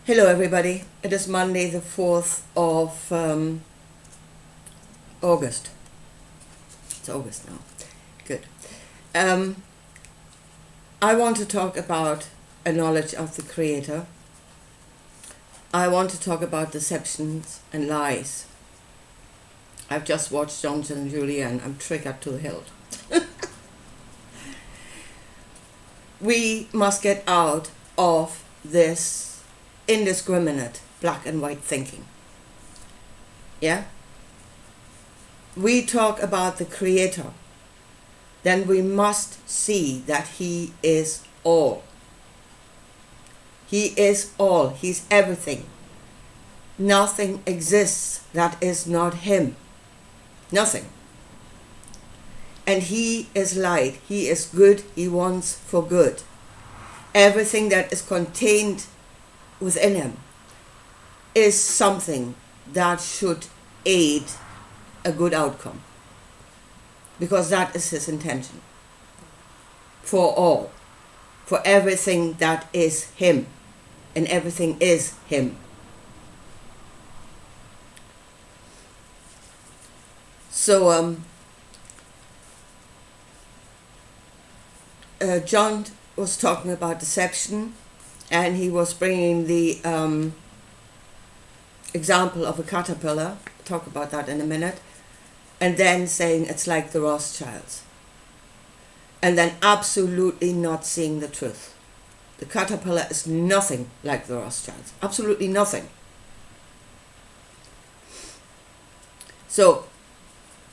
Hello everybody, it is Monday the 4th of August. It's August now. Good. I want to talk about a knowledge of the Creator. I want to talk about deceptions and lies. I've just watched Johnson and Julia and I'm triggered to the hilt. We must get out of this indiscriminate black and white thinking. Yeah? We talk about the Creator, then we must see that He is all. He is all. He's everything. Nothing exists that is not Him. Nothing. And He is light. He is good. He wants for good. Everything that is contained within Him is something that should aid a good outcome, because that is His intention for all, for everything that is Him, and everything is Him. So John was talking about deception, and he was bringing the example of a caterpillar. I'll talk about that in a minute. And then saying it's like the Rothschilds. And then absolutely not seeing the truth. The caterpillar is nothing like the Rothschilds. Absolutely nothing. So,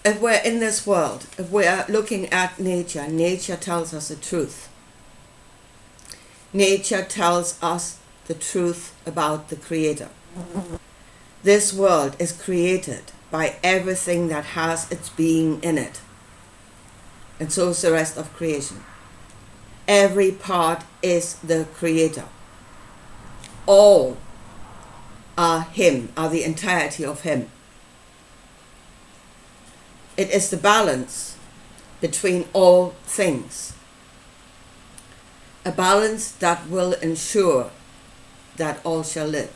if we're in this world, if we are looking at nature, nature tells us the truth. Nature tells us the truth about the Creator. This world is created by everything that has its being in it. And so is the rest of creation. Every part is the Creator. All are Him, are the entirety of Him. It is the balance between all things. A balance that will ensure that all shall live.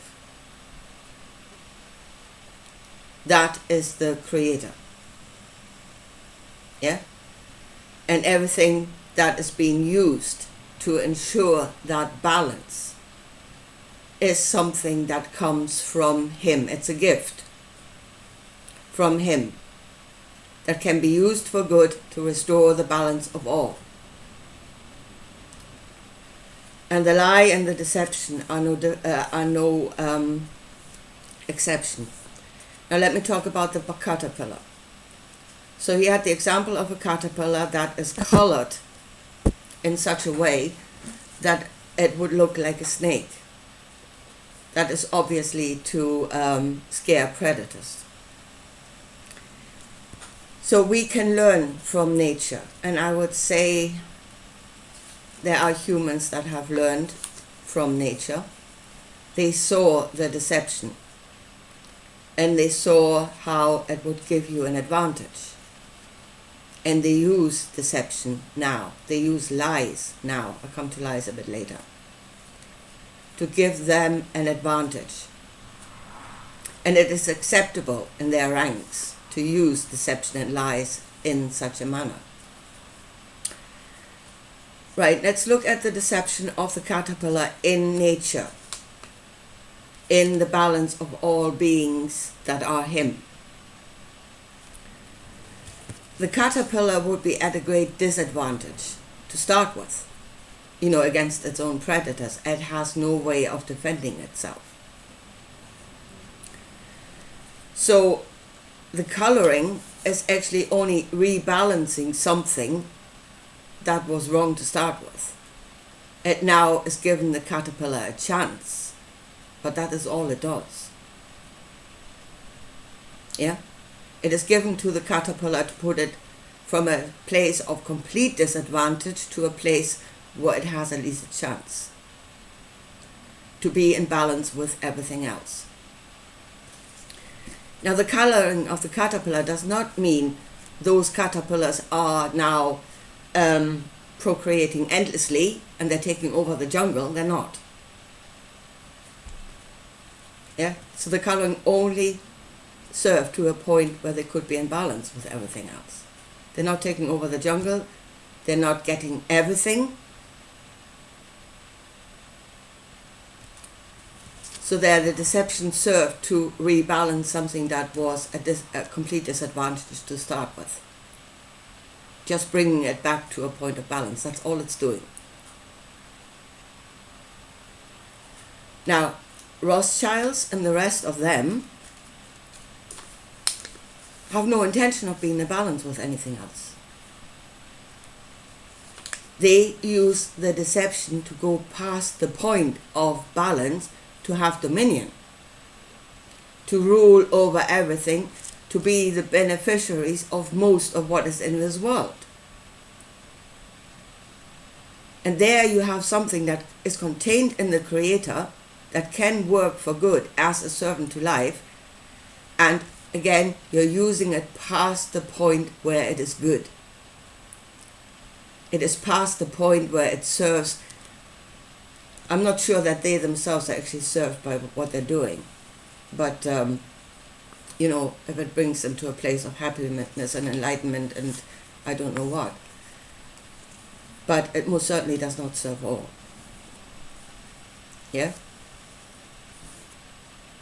That is the Creator. Yeah? And everything that is being used to ensure that balance is something that comes from Him. It's a gift from Him that can be used for good to restore the balance of all. And the lie and the deception are no exception. Now let me talk about the caterpillar. So he had the example of a caterpillar that is colored in such a way that it would look like a snake. That is obviously to scare predators. So we can learn from nature, and I would say there are humans that have learned from nature. They saw the deception, and they saw how it would give you an advantage. And they use deception now. They use lies now. I'll come to lies a bit later. To give them an advantage. And it is acceptable in their ranks to use deception and lies in such a manner. Right, let's look at the deception of the caterpillar in nature, in the balance of all beings that are Him. The caterpillar would be at a great disadvantage to start with, against its own predators. It has no way of defending itself. So the coloring is actually only rebalancing something that was wrong to start with. It now is giving the caterpillar a chance, but that is all it does. Yeah? It is given to the caterpillar to put it from a place of complete disadvantage to a place where it has at least a chance to be in balance with everything else. Now the coloring of the caterpillar does not mean those caterpillars are now procreating endlessly and they're taking over the jungle. They're not. Yeah, so the coloring only serve to a point where they could be in balance with everything else. They're not taking over the jungle. They're not getting everything. So there, the deception served to rebalance something that was a complete disadvantage to start with. Just bringing it back to a point of balance. That's all it's doing. Now, Rothschilds and the rest of them have no intention of being in balance with anything else. They use the deception to go past the point of balance, to have dominion, to rule over everything, to be the beneficiaries of most of what is in this world. And there you have something that is contained in the Creator that can work for good as a servant to life, and again, you're using it past the point where it is good. It is past the point where it serves. I'm not sure that they themselves are actually served by what they're doing, but if it brings them to a place of happiness and enlightenment and I don't know what. But it most certainly does not serve all. Yeah?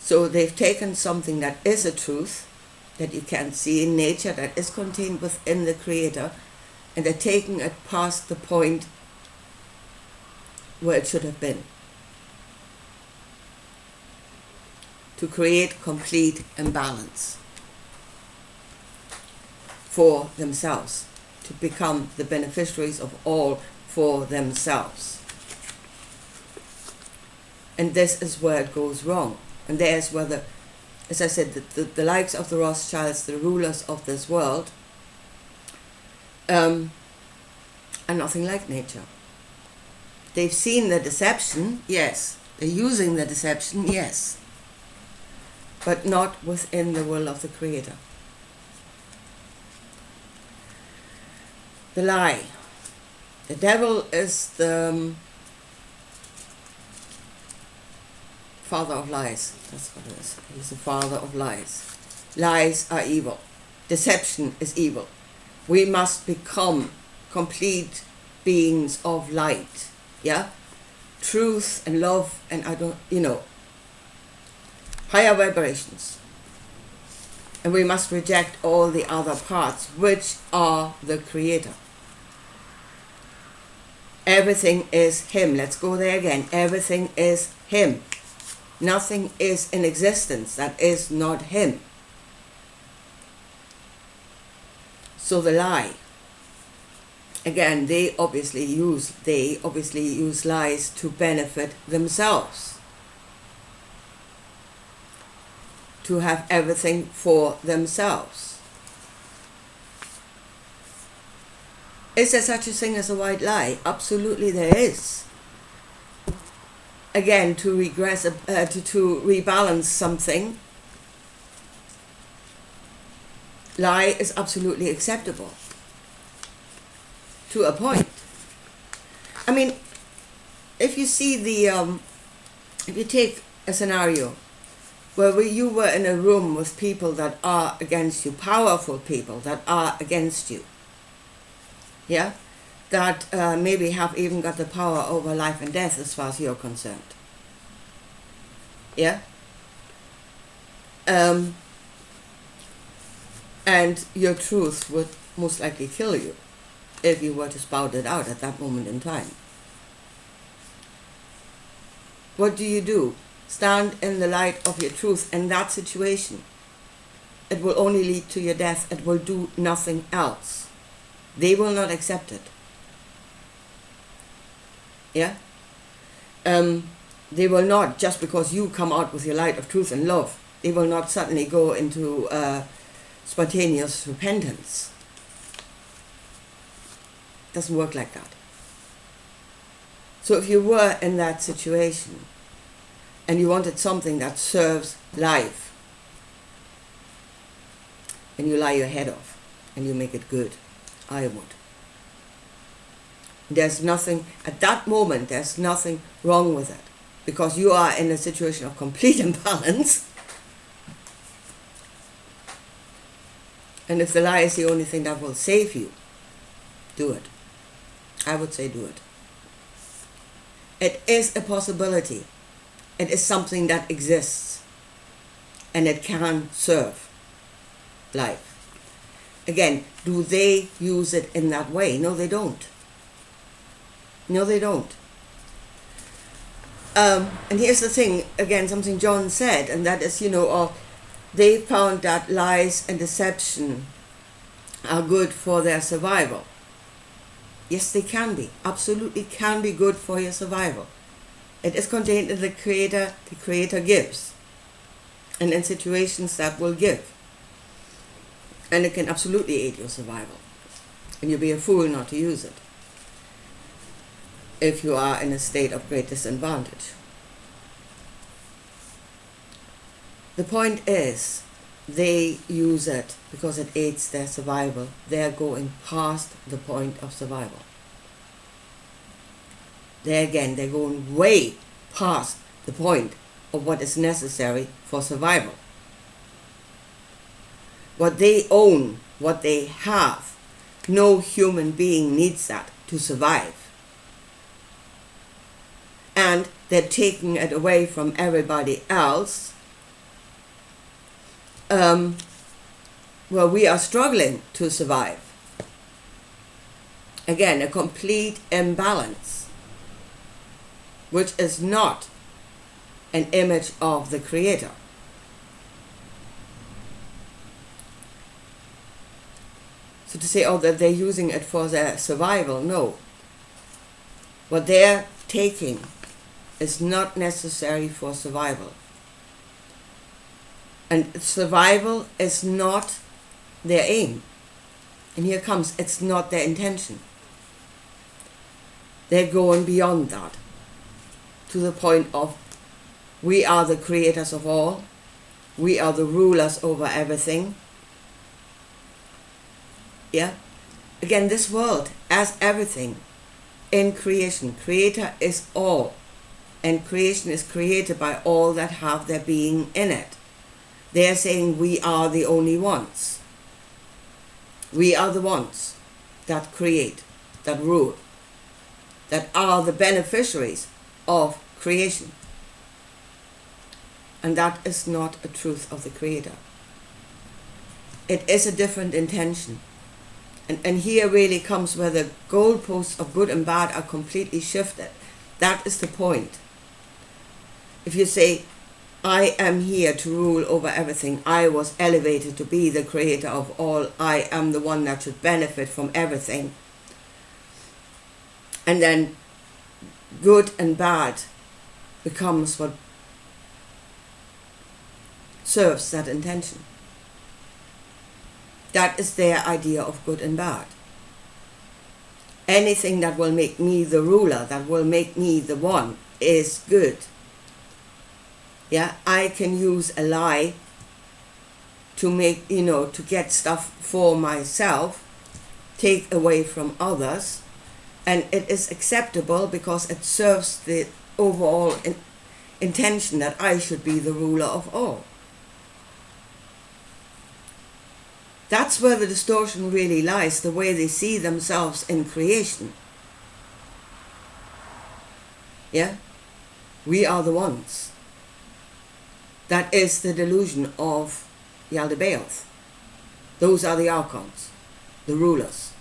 So they've taken something that is a truth, that you can see in nature, that is contained within the Creator, and they're taking it past the point where it should have been, to create complete imbalance for themselves, to become the beneficiaries of all for themselves. And this is where it goes wrong. And there's where as I said, the likes of the Rothschilds, the rulers of this world, are nothing like nature. They've seen the deception, yes. They're using the deception, yes. But not within the will of the Creator. The lie. The devil is the father of lies. That's what it is. He's the father of lies. Lies are evil. Deception is evil. We must become complete beings of light. Yeah? Truth and love and higher vibrations. And we must reject all the other parts, which are the Creator. Everything is Him. Let's go there again. Everything is Him. Nothing is in existence that is not Him. So the lie, again, they obviously use lies to benefit themselves, to have everything for themselves. Is there such a thing as a white lie? Absolutely there is. Again, to regress, to rebalance something, lie is absolutely acceptable to a point. I mean, if you see if you take a scenario where you were in a room with people that are against you, powerful people that are against you, yeah, that maybe have even got the power over life and death as far as you're concerned. Yeah? And your truth would most likely kill you if you were to spout it out at that moment in time. What do? Stand in the light of your truth in that situation. It will only lead to your death. It will do nothing else. They will not accept it. Yeah? They will not, just because you come out with your light of truth and love, they will not suddenly go into spontaneous repentance. Doesn't work like that. So if you were in that situation and you wanted something that serves life, and you lie your head off and you make it good, I would. There's nothing, at that moment, there's nothing wrong with it. because you are in a situation of complete imbalance. And if the lie is the only thing that will save you, do it. I would say do it. It is a possibility. It is something that exists. And it can serve life. Again, do they use it in that way? No, they don't. No, they don't. And here's the thing, again, something John said, and that is, they found that lies and deception are good for their survival. Yes, they can be. Absolutely can be good for your survival. It is contained in the Creator gives. And in situations that will give. And it can absolutely aid your survival. And you'll be a fool not to use it if you are in a state of great disadvantage. The point is, they use it because it aids their survival. They're going past the point of survival. They're going way past the point of what is necessary for survival. What they own, what they have, no human being needs that to survive. And they're taking it away from everybody else. We are struggling to survive. Again, a complete imbalance, which is not an image of the Creator. So to say, that they're using it for their survival, no. What they're taking is not necessary for survival. And survival is not their aim. And here comes, it's not their intention. They're going beyond that, to the point of, we are the creators of all, we are the rulers over everything. Yeah? Again, this world, as everything in creation, Creator is all. And creation is created by all that have their being in it. They are saying we are the only ones. We are the ones that create, that rule, that are the beneficiaries of creation. And that is not a truth of the Creator. It is a different intention. And here really comes where the goalposts of good and bad are completely shifted. That is the point. If you say, I am here to rule over everything, I was elevated to be the creator of all, I am the one that should benefit from everything, and then good and bad becomes what serves that intention. That is their idea of good and bad. Anything that will make me the ruler, that will make me the one, is good. Yeah, I can use a lie to make, to get stuff for myself, take away from others, and it is acceptable because it serves the overall intention that I should be the ruler of all. That's where the distortion really lies, the way they see themselves in creation. Yeah? We are the ones. That is the delusion of Yaldabaoth. Those are the archons, the rulers.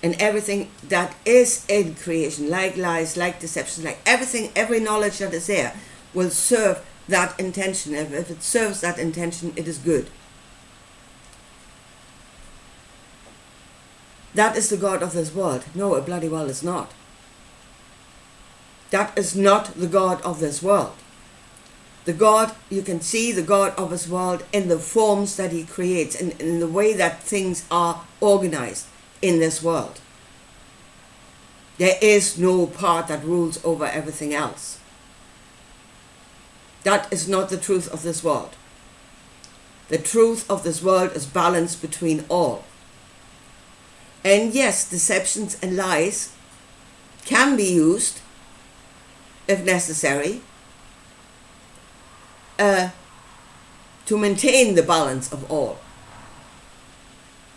And everything that is in creation, like lies, like deception, like everything, every knowledge that is there, will serve that intention. If it serves that intention, it is good. That is the God of this world. No, it bloody well is not. That is not the God of this world. The God, you can see the God of this world in the forms that he creates, and in the way that things are organized in this world. There is no part that rules over everything else. That is not the truth of this world. The truth of this world is balance between all. And yes, deceptions and lies can be used, if necessary, to maintain the balance of all.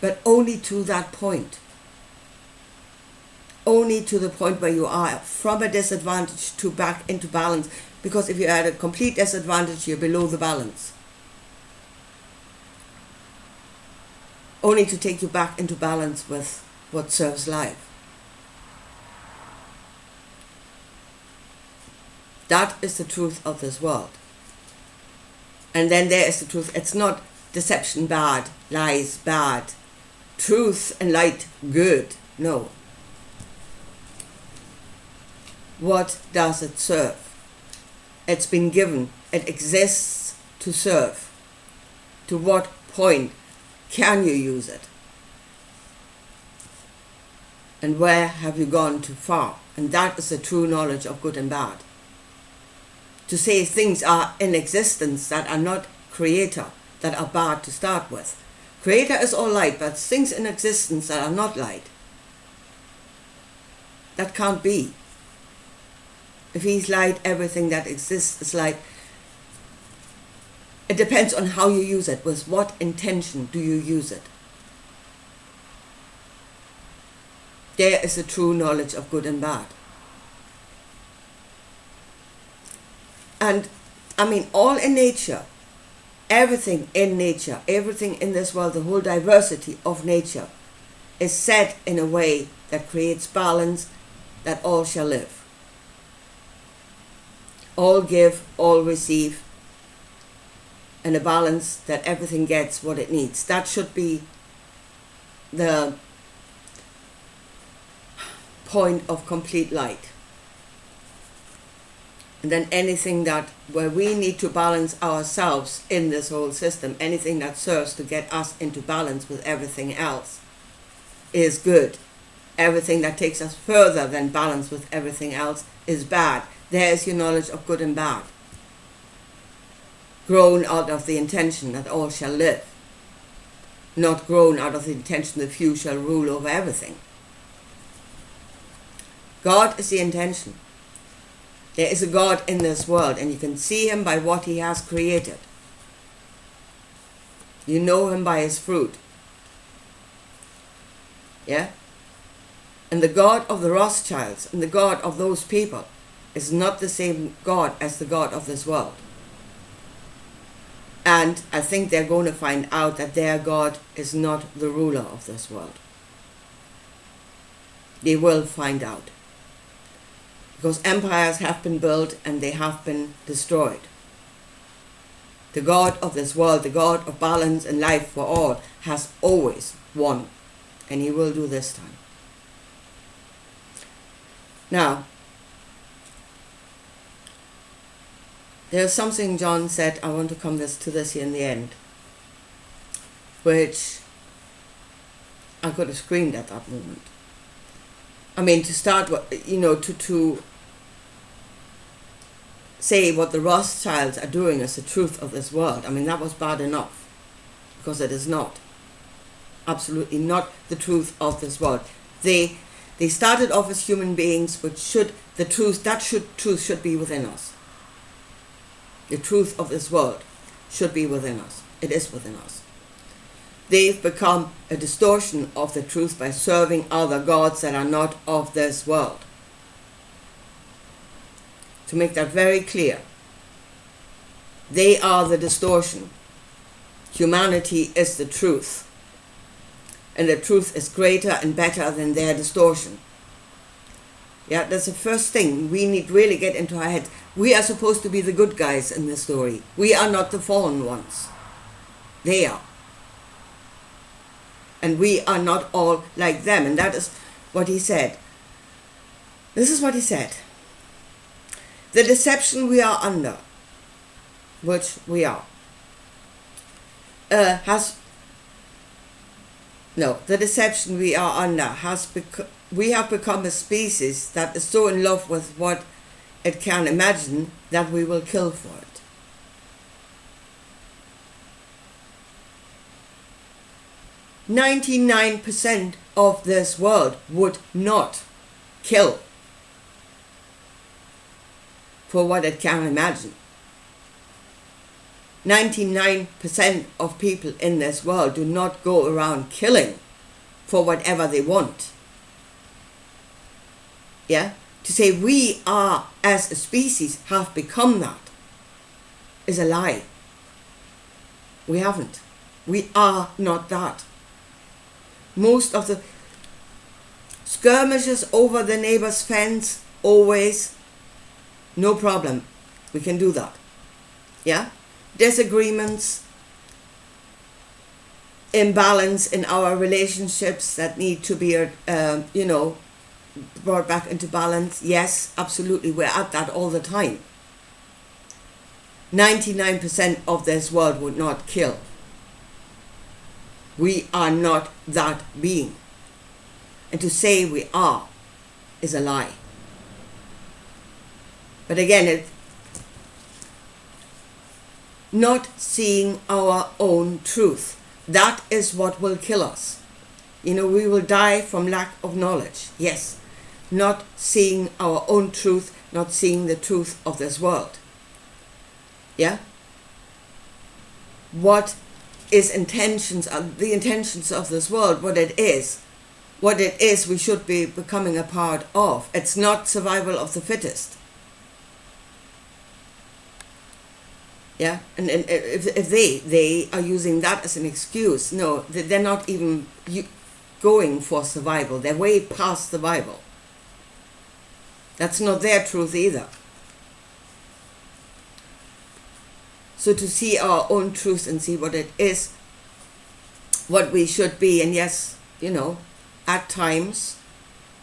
But only to that point. Only to the point where you are from a disadvantage to back into balance. Because if you're at a complete disadvantage, you're below the balance. Only to take you back into balance with what serves life. That is the truth of this world. And then there is the truth. It's not deception bad, lies bad, truth and light good. No. What does it serve? It's been given. It exists to serve. To what point can you use it? And where have you gone too far? And that is the true knowledge of good and bad. To say things are in existence that are not creator, that are bad to start with. Creator is all light, but things in existence that are not light, that can't be. If he's light, everything that exists is light. It depends on how you use it. With what intention do you use it? There is the true knowledge of good and bad. And I mean, all in nature, everything in nature, everything in this world, the whole diversity of nature is set in a way that creates balance, that all shall live. All give, all receive, and a balance that everything gets what it needs. That should be the point of complete light. And then anything that, where we need to balance ourselves in this whole system, anything that serves to get us into balance with everything else is good. Everything that takes us further than balance with everything else is bad. There is your knowledge of good and bad. Grown out of the intention that all shall live. Not grown out of the intention the few shall rule over everything. God is the intention. There is a God in this world, and you can see him by what he has created. You know him by his fruit. Yeah? And the God of the Rothschilds and the God of those people is not the same God as the God of this world. And I think they're going to find out that their God is not the ruler of this world. They will find out. Because empires have been built and they have been destroyed. The God of this world, the God of balance and life for all, has always won. And he will do this time. Now, there's something John said, I want to come to this here in the end, which I could have screamed at that moment. I mean, to start, to say what the Rothschilds are doing is the truth of this world. I mean, that was bad enough, because it is not. Absolutely not the truth of this world. They started off as human beings, which truth should be within us. The truth of this world should be within us. It is within us. They've become a distortion of the truth by serving other gods that are not of this world. To make that very clear, they are the distortion. Humanity is the truth. And the truth is greater and better than their distortion. Yeah, that's the first thing we need to really get into our head. We are supposed to be the good guys in this story. We are not the fallen ones. They are. And we are not all like them. And that is what he said. This is what he said. The deception we are under, which we are, the deception we are under we have become a species that is so in love with what it can imagine that we will kill for it. .99% of this world would not kill for what it can imagine. 99% of people in this world do not go around killing for whatever they want. Yeah? To say we are, as a species, have become that is a lie. We haven't. We are not that. Most of the skirmishes over the neighbor's fence, always, no problem. We can do that. Yeah? Disagreements, imbalance in our relationships that need to be, brought back into balance. Yes, absolutely. We're at that all the time. 99% of this world would not kill. We are not that being. And to say we are is a lie. But again, not seeing our own truth. That is what will kill us. We will die from lack of knowledge. Yes. Not seeing our own truth, not seeing the truth of this world. Yeah? What is the intentions of this world, what it is we should be becoming a part of. It's not survival of the fittest. Yeah, and if they are using that as an excuse, no, they're not even going for survival. They're way past survival. That's not their truth either. So to see our own truth and see what it is, what we should be, and yes, at times,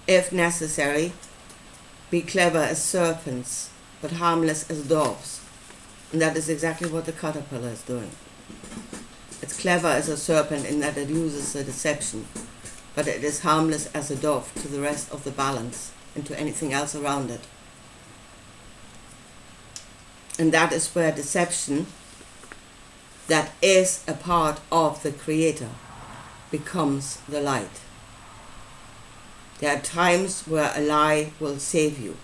if necessary, be clever as serpents, but harmless as doves. And that is exactly what the caterpillar is doing. It's clever as a serpent in that it uses a deception, but it is harmless as a dove to the rest of the balance and to anything else around it. And that is where deception, that is a part of the Creator, becomes the light. There are times where a lie will save you.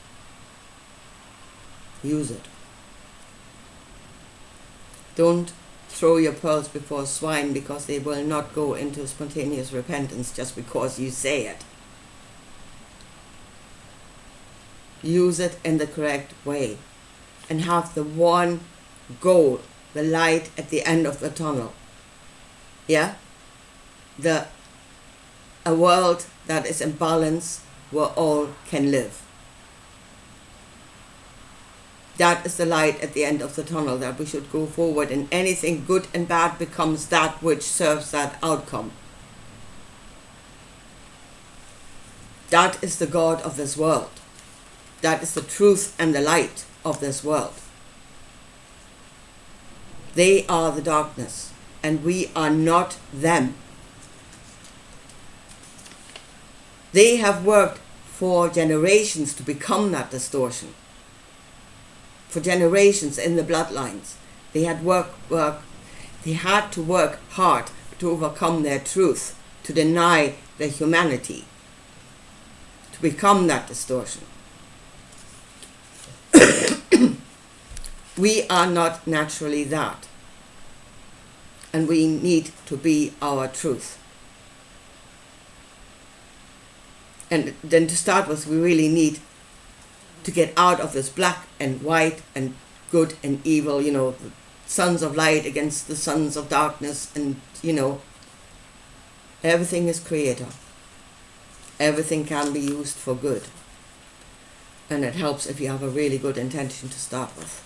Use it. Don't throw your pearls before swine, because they will not go into spontaneous repentance just because you say it. Use it in the correct way and have the one goal, the light at the end of the tunnel. Yeah? A world that is in balance where all can live. That is the light at the end of the tunnel that we should go forward, and anything good and bad becomes that which serves that outcome. That is the God of this world. That is the truth and the light of this world. They are the darkness, and we are not them. They have worked for generations to become that distortion. For generations in the bloodlines, they had they had to work hard to overcome their truth, to deny their humanity, to become that distortion. We are not naturally that, and we need to be our truth. And then to start with, we really need to get out of this black and white and good and evil, the sons of light against the sons of darkness, and everything is Creator. Everything can be used for good. And it helps if you have a really good intention to start with.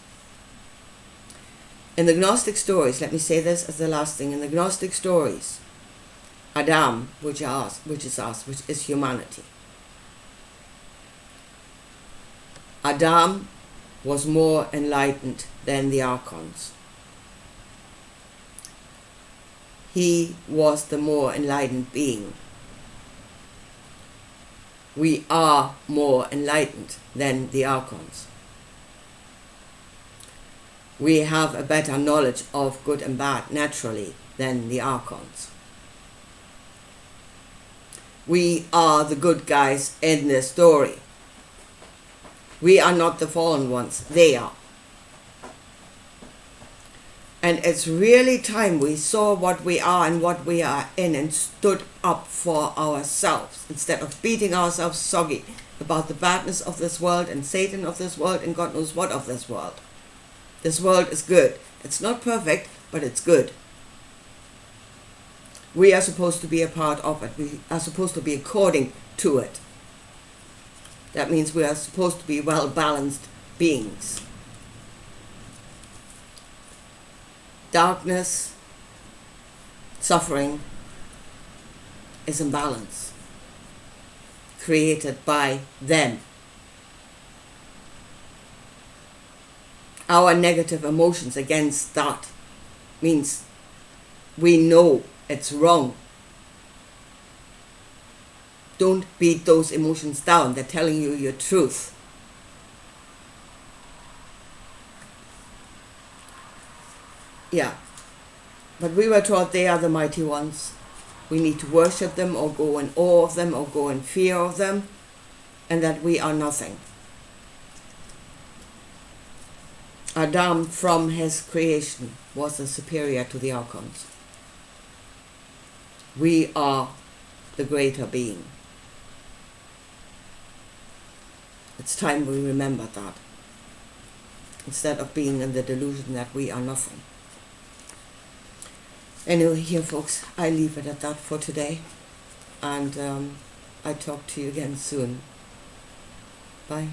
In the Gnostic stories, let me say this as the last thing, in the Gnostic stories, Adam, which is us, which is humanity. Adam was more enlightened than the Archons. He was the more enlightened being. We are more enlightened than the Archons. We have a better knowledge of good and bad naturally than the Archons. We are the good guys in the story. We are not the fallen ones, they are. And it's really time we saw what we are and what we are in and stood up for ourselves instead of beating ourselves soggy about the badness of this world and Satan of this world and God knows what of this world. This world is good. It's not perfect, but it's good. We are supposed to be a part of it. We are supposed to be according to it. That means we are supposed to be well-balanced beings. Darkness, suffering is imbalance created by them. Our negative emotions against that means we know it's wrong. Don't beat those emotions down. They're telling you your truth. Yeah, but we were taught they are the mighty ones. We need to worship them or go in awe of them or go in fear of them, and that we are nothing. Adam from his creation was the superior to the archons. We are the greater being. It's time we remember that, instead of being in the delusion that we are nothing. Anyway, here folks, I leave it at that for today, and I talk to you again soon. Bye.